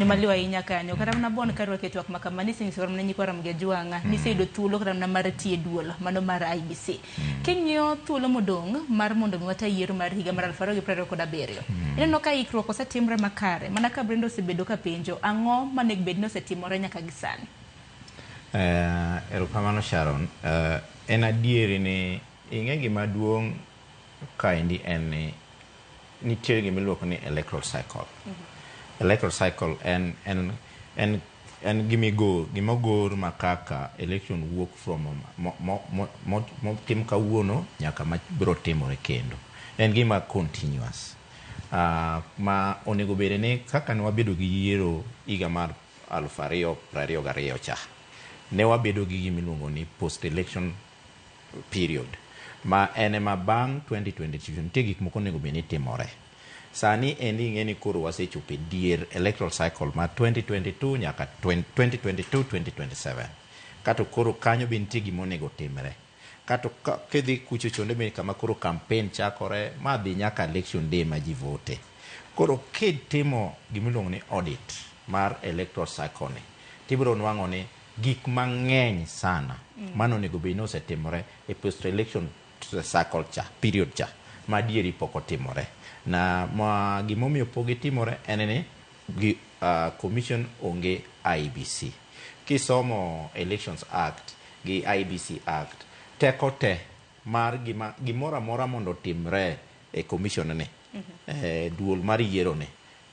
Maliwa inya kanyo kata na bon karo ketwak makamani sing sor mne nyikora mgejuanga ni seido thuolo kata na mar tie duolo mano mar IBC kinyo thuolo modong mar mondo ngwata yiero mar higa mar 2027 ineno ka ikruok osetimre makare mana ka Brenda osebedo ka penjo ang'o manego bed ni osetimore nyaka gisani. Erokamano Sharon, en adieri ni ing'e gima duong' kaendi en ni nitie gima iluongo ni electoral cycle. Electoral cycle en gimogor makaka election wuok from tim kawuono nyaka mabiro timore kendo. En gima continuous. Ma onego bede ni kaka ne wabedo gi yiero higa mar 2022 cha. Ne wabedo gi gimiluongo ni post election period. Ma ene ma bang 2022 nitie gik moko onego bede ni timore. Sani endi ing'e ni koro wasechopo dier electoral cycle ma 2022 nyaka 2022-2027. Kato koro kanyo be nitie gima onego timre. Kato kidhi kucho chonde be kama koro campaign chakore ma dhi nyaka election day ma ji vote. Koro kitimo gimiluongo ni audit mar electoral cycle ni tibiro nwang'o ni gik mang'eny sana mano onego bed ni osetimore e post election cycle cha period cha ma dieri pok otimore. Na gimomiyo pogi timore en ni commission onge IBC. Kisomo Elections Act gi IBC Act teko te mar gimoro amora mondo timre e commission ni duol mar yiero ni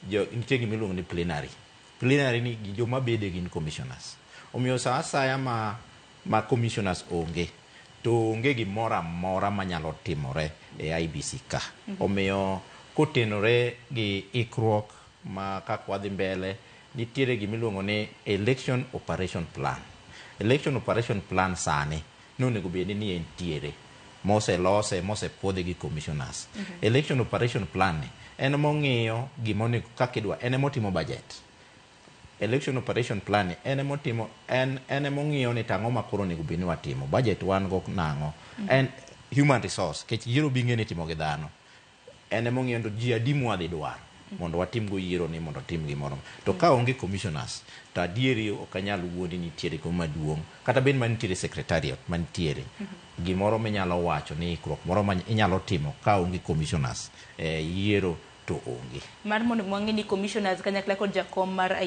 nitie gima iluongo ni plenary ni joma bede gin commissioners. Omiyo sa asaya ma commissioners onge to onge gimoro amora manyalo timore e IBC ka. Omiyo kotenore gi ikruok ma kaka wadhi mbele nitiere gimiluongo ni election operation plan. Election operation plan sani nonego bed ni entiere moselose mosepuodhi gi commissioners. Election operation plan ni en mong'iyo gimonego kakidwa en motimo budget. Election operation plan en motimo en mong'iyo ni tang'o makoro onego bed ni watimo budget wan go nang'o en human resource kech yiero binge ni timo gi dhano en mong'iyo ndo ji adi mwadhi dwaro mondo watim go yiero ni mondo tim gimoro to ka onge commissioners to adieri okanyal wuondi nitiere ko maduong' kata ben manitiere secretariat manitiere gimoro minyalo wacho ni ikruok moro ma inyalo timo ka onge commissioners yiero to onge mar mondo mwang'e ni commissioners kanyakla kod jakom mar